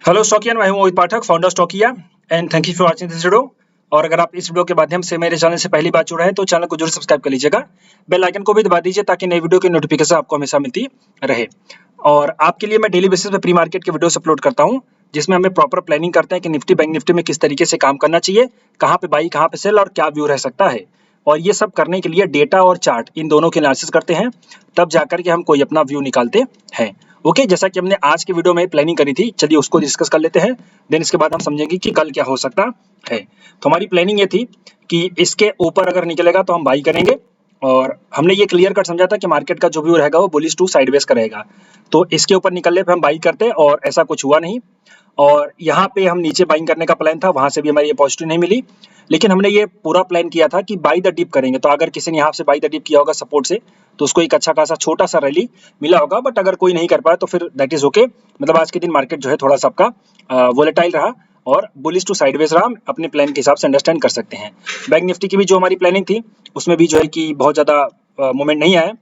Hello Stockian, मैं हूं Mohit Pathak, founder Stockia and thank you for watching this video. और अगर आप इस वीडियो के माध्यम से मेरे चैनल से पहली बार जुड़े हैं तो चैनल को जरूर सब्सक्राइब कर लीजिएगा, बेल आइकन को भी दबा दीजिए ताकि नई वीडियो की नोटिफिकेशन आपको हमेशा मिलती रहे। और आपके लिए मैं डेली बेसिस पे प्री मार्केट के वीडियोस अपलोड करता हूं, जिसमें हमें प्रॉपर प्लानिंग करते हैं कि निफ्टी बैंक निफ्टी में किस तरीके से काम करना चाहिए, कहाँ पे बाई कहाँ पे सेल और क्या व्यू रह सकता है। और ये सब करने के लिए डेटा और चार्ट इन दोनों के एनालिसिस करते हैं, तब जाकर के हम कोई अपना व्यू निकालते हैं। ओके, जैसा कि हमने आज की वीडियो में प्लानिंग करी थी, चलिए उसको डिस्कस कर लेते हैं। देन इसके बाद हम समझेंगे कि कल क्या हो सकता है। तो हमारी प्लानिंग ये थी कि इसके ऊपर अगर निकलेगा तो हम बाई करेंगे, और हमने ये क्लियर कट समझा था कि मार्केट का जो व्यू रहेगा वो बुलिश टू साइडवेज का रहेगा। तो इसके ऊपर निकलने पे हम बाई करते, और ऐसा कुछ हुआ नहीं। और यहाँ पे हम नीचे बाइंग करने का प्लान था, वहां से भी हमारी ये पॉजिटिव नहीं मिली। लेकिन हमने ये पूरा प्लान किया था कि बाई द डिप करेंगे। तो अगर किसी ने यहाँ से बाई द डिप किया होगा सपोर्ट से, तो उसको एक अच्छा खासा छोटा सा रैली मिला होगा। बट अगर कोई नहीं कर पाया तो फिर दैट इज ओके। मतलब आज के दिन मार्केट जो है थोड़ा सा आपका वोलेटाइल रहा और बुलिश टू साइडवेज रहा, हम अपने प्लान के हिसाब से अंडरस्टैंड कर सकते हैं। बैंक निफ्टी की भी जो हमारी प्लानिंग थी उसमें भी जो है कि बहुत ज्यादा मूवमेंट नहीं आया।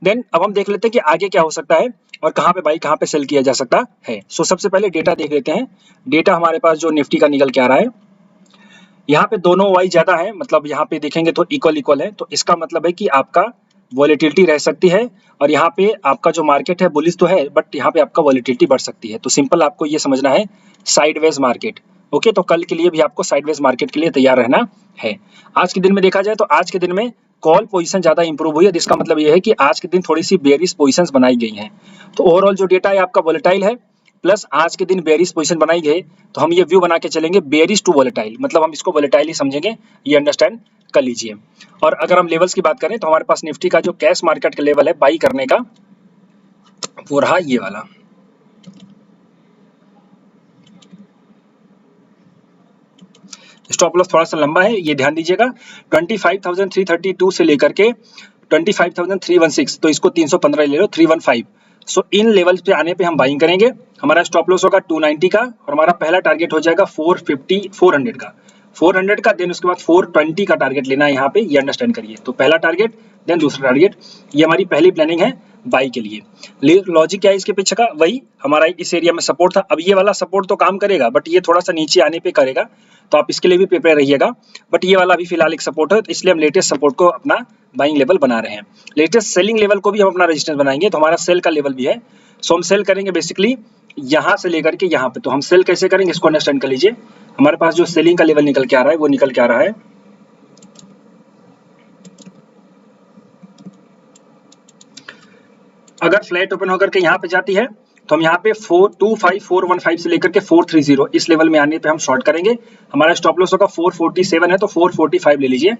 देन अब हम देख लेते हैं कि आगे क्या हो सकता है और कहाँ पे बाई कहाँ पे सेल किया जा सकता है। सो सबसे पहले डेटा देख लेते हैं। डेटा हमारे पास जो निफ्टी का निकल के आ रहा है, यहाँ पे दोनों वाई ज्यादा है, मतलब यहाँ पे देखेंगे तो इक्वल इक्वल है। तो इसका मतलब है कि आपका वॉलेटिलिटी रह सकती है, और यहाँ पे आपका जो मार्केट है बुलिश तो है, बट यहाँ पे आपका वॉलेटिलिटी बढ़ सकती है। तो सिंपल आपको ये समझना है, साइडवेज मार्केट। ओके, तो कल के लिए भी आपको साइडवेज मार्केट के लिए तैयार रहना है। आज के दिन में देखा जाए तो आज के दिन में कॉल पोजीशन ज्यादा इंप्रूव हुई है, जिसका मतलब ये है कि आज के दिन थोड़ी सी बेरिश पोजीशंस बनाई गई हैं। तो ओवरऑल जो डेटा है आपका वोलेटाइल है, प्लस आज के दिन बेरिश पोजीशन बनाई गई। तो हम ये व्यू बना के चलेंगे बेरिश टू वोलेटाइल, मतलब हम इसको वोलेटाइल ही समझेंगे, ये अंडरस्टैंड कर लीजिए। और अगर हम लेवल्स की बात करें तो हमारे पास निफ्टी का जो कैश मार्केट का लेवल है बाई करने का, वो रहा ये वाला। स्टॉप लॉस थोड़ा सा लंबा है, ये ध्यान दीजिएगा। 25,332 से लेकर के 25,316, तो इसको 315 ले लो, 315। सो इन लेवल्स पे आने पे हम बाइंग करेंगे। हमारा स्टॉप लॉस होगा 290 का, और हमारा पहला टारगेट हो जाएगा 400 का। 400 का, देन उसके बाद 420 का टारगेट लेना है यहाँ पे, ये अंडरस्टैंड करिए। तो पहला टारगेट, देन दूसरा टारगेट, ये हमारी पहली प्लानिंग है बाई के लिए। लॉजिक क्या है इसके पीछे का, वही हमारा इस एरिया में सपोर्ट था। अब ये वाला सपोर्ट तो काम करेगा, बट ये थोड़ा सा नीचे आने पे करेगा, तो आप इसके लिए भी प्रिपेयर रहिएगा। बट ये वाला भी फिलहाल एक सपोर्ट है, तो इसलिए हम लेटेस्ट सपोर्ट को अपना बाइंग लेवल बना रहे हैं। लेटेस्ट सेलिंग लेवल को भी हम अपना रेजिस्टेंस बनाएंगे, तो हमारा सेल का लेवल भी है। सो हम सेल करेंगे बेसिकली यहाँ से लेकर के यहाँ पे। तो हम सेल कैसे करेंगे इसको अंडरस्टैंड कर लीजिए। हमारे पास जो सेलिंग का लेवल निकल के आ रहा है वो निकल के आ रहा है, अगर फ्लैट ओपन होकर के यहाँ पे जाती है तो हम यहाँ पे 425,415 से लेकर के 430 इस लेवल में आने पे हम शॉर्ट करेंगे। हमारा स्टॉप लॉस होगा 447 है, तो 445 ले लीजिए।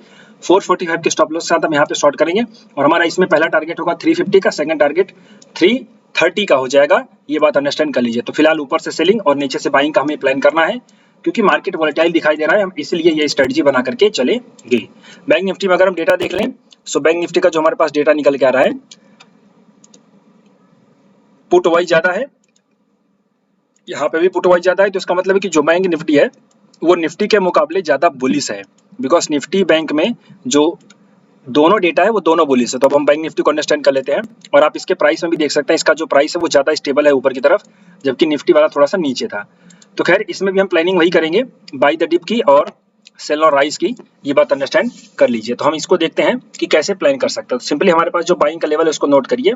445 के स्टॉप लॉस के साथ हम यहाँ पे शॉर्ट करेंगे, और हमारा इसमें पहला टारगेट होगा 350 का, सेकंड टारगेट 330 का हो जाएगा। ये बात अंडरस्टैंड कर लीजिए। तो फिलहाल ऊपर से सेलिंग और नीचे से बाइंग का हमें प्लान करना है, क्योंकि मार्केट वोलेटाइल दिखाई दे रहा है, हम इसलिए ये स्ट्रेटजी बना करके चलेंगे। बैंक निफ्टी में अगर हम डेटा देख लें, सो बैंक निफ्टी का जो हमारे पास डेटा निकल के आ रहा है, पुट वाइज ज्यादा है, यहाँ पे भी पुट वाइज ज्यादा है। तो इसका मतलब है कि जो बैंक निफ्टी है वो निफ्टी के मुकाबले ज्यादा बुलिश है, बिकॉज निफ्टी बैंक में जो दोनों डेटा है वो दोनों बुलिश है। तो अब हम बैंक निफ्टी को अंडरस्टैंड कर लेते हैं, और आप इसके प्राइस में भी देख सकते हैं, इसका जो प्राइस है वो ज्यादा स्टेबल है ऊपर की तरफ, जबकि निफ्टी वाला थोड़ा सा नीचे था। तो खैर इसमें भी हम प्लानिंग वही करेंगे, बाई द डिप की और सेल और राइज की, ये बात अंडरस्टैंड कर लीजिए। तो हम इसको देखते हैं कि कैसे प्लान कर सकते हैं। सिंपली हमारे पास जो बाइंग का लेवल है उसको नोट करिए।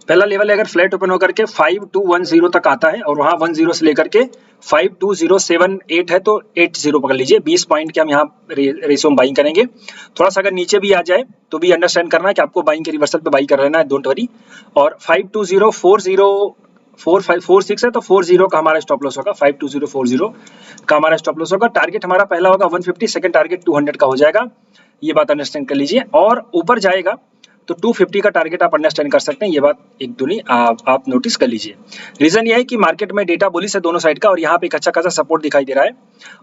पहला लेवल अगर फ्लैट ओपन होकर के 5210 तक आता है, और वहां 10 से लेकर के 52078 है, तो 80 पकड़ लीजिए। 20 पॉइंट के हम यहाँ रेशियो में बाइंग करेंगे। थोड़ा सा अगर नीचे भी आ जाए तो भी अंडरस्टैंड करना है कि आपको बाइंग के रिवर्सल पे बाई कर लेना है, डोंट वरी। और 520404546 है, तो 40 का हमारा स्टॉप लॉस होगा, 52040 का हमारा स्टॉप लॉस होगा। टारगेट हमारा पहला होगा 150, सेकंड टारगेट 200 का हो जाएगा। ये बात अंडरस्टैंड कर लीजिए। और ऊपर जाएगा तो 250 का टारगेट आप अंडरस्टैंड कर सकते हैं, ये बात एक दूनी आप नोटिस कर लीजिए। रीजन ये है कि मार्केट में डेटा बुलिश है दोनों साइड का, और यहाँ पे एक अच्छा खासा सपोर्ट दिखाई दे रहा है,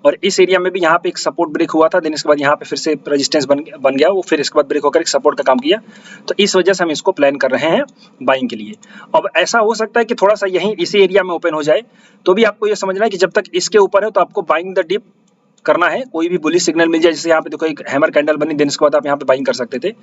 और इस एरिया में भी यहाँ पे एक सपोर्ट ब्रेक हुआ था, देन इसके बाद यहाँ पे फिर से रेजिस्टेंस बन गया, वो फिर इसके बाद ब्रेक होकर एक सपोर्ट का काम किया। तो इस वजह से हम इसको प्लान कर रहे हैं बाइंग के लिए। अब ऐसा हो सकता है कि थोड़ा सा यहीं इसी एरिया में ओपन हो जाए, तो भी आपको ये समझना है कि जब तक इसके ऊपर है तो आपको बाइंग द डिप करना है। कोई भी बुलिश सिग्नल मिल जाए, जैसे यहाँ पे देखो एक हैमर कैंडल बनी, देन इसके बाद आप यहाँ पे बाइंग कर सकते थे।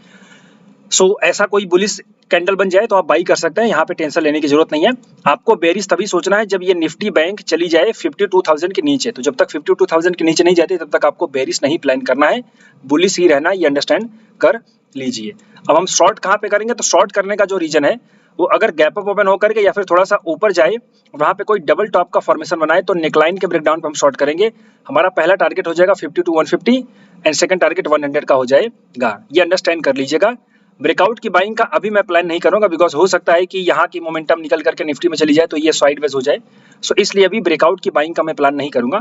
सो ऐसा कोई बुलिश कैंडल बन जाए तो आप बाई कर सकते हैं, यहाँ पे टेंशन लेने की जरूरत नहीं है। आपको बेरिश तभी सोचना है जब ये निफ्टी बैंक चली जाए 52,000 के नीचे। तो जब तक 52,000 के नीचे नहीं जाती तब तक आपको बेरिश नहीं प्लान करना है, बुलिश ही रहना, ये अंडरस्टैंड कर लीजिए। अब हम शॉर्ट कहाँ पे करेंगे, तो शॉर्ट करने का जो रीजन है वो अगर गैप अप ओपन होकर के या फिर थोड़ा सा ऊपर जाए, वहां पे कोई डबल टॉप का फॉर्मेशन बनाए तो नेकलाइन के ब्रेकडाउन पे हम शॉर्ट करेंगे। हमारा पहला टारगेट हो जाएगा 50 to 150 एंड सेकंड टारगेट 100 का हो जाएगा, ये अंडरस्टैंड कर लीजिएगा। ब्रेकआउट की बाइंग का अभी मैं प्लान नहीं करूंगा बिकॉज हो सकता है कि यहाँ की मोमेंटम निकल करके निफ्टी में चली जाए तो ये साइडवेज हो जाए। सो इसलिए अभी ब्रेकआउट की बाइंग का मैं प्लान नहीं करूंगा।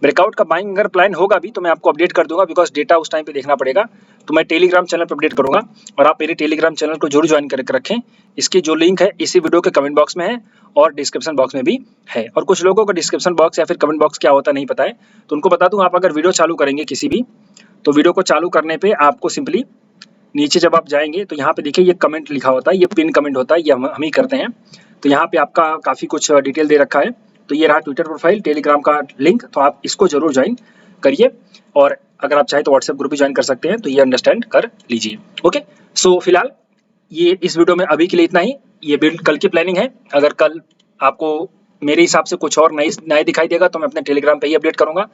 ब्रेकआउट का बाइंग अगर प्लान होगा भी तो मैं आपको अपडेट कर दूंगा बिकॉज डेटा उस टाइम पे देखना पड़ेगा। तो मैं टेलीग्राम चैनल पर अपडेट करूंगा और आप मेरे टेलीग्राम चैनल को जरूर ज्वाइन करके रखें। इसकी जो लिंक है इसी वीडियो के कमेंट बॉक्स में है और डिस्क्रिप्शन बॉक्स में भी है। और कुछ लोगों को डिस्क्रिप्शन बॉक्स या फिर कमेंट बॉक्स क्या होता नहीं पता है, तो उनको बता दूं, आप अगर वीडियो चालू करेंगे किसी भी, तो वीडियो को चालू करने पे आपको सिंपली नीचे जब आप जाएंगे तो यहाँ पे देखिए ये कमेंट लिखा होता है, ये पिन कमेंट होता है, ये हम ही करते हैं। तो यहाँ पे आपका काफ़ी कुछ डिटेल दे रखा है। तो ये रहा ट्विटर प्रोफाइल, टेलीग्राम का लिंक, तो आप इसको जरूर ज्वाइन करिए और अगर आप चाहें तो व्हाट्सएप ग्रुप भी ज्वाइन कर सकते हैं। तो ये अंडरस्टैंड कर लीजिए। ओके, सो फिलहाल ये इस वीडियो में अभी के लिए इतना ही। ये बिल्ड कल की प्लानिंग है, अगर कल आपको मेरे हिसाब से कुछ और नए दिखाई देगा तो मैं अपने टेलीग्राम पे ही अपडेट करूंगा।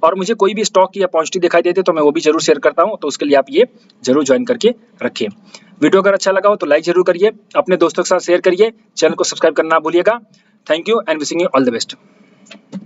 और मुझे कोई भी स्टॉक या पॉजिटिव दिखाई देते तो मैं वो भी जरूर शेयर करता हूं, तो उसके लिए आप ये जरूर ज्वाइन करके रखिए। वीडियो अगर अच्छा लगा हो तो लाइक जरूर करिए, अपने दोस्तों के साथ शेयर करिए, चैनल को सब्सक्राइब करना ना भूलिएगा। Thank you and wishing you all the best.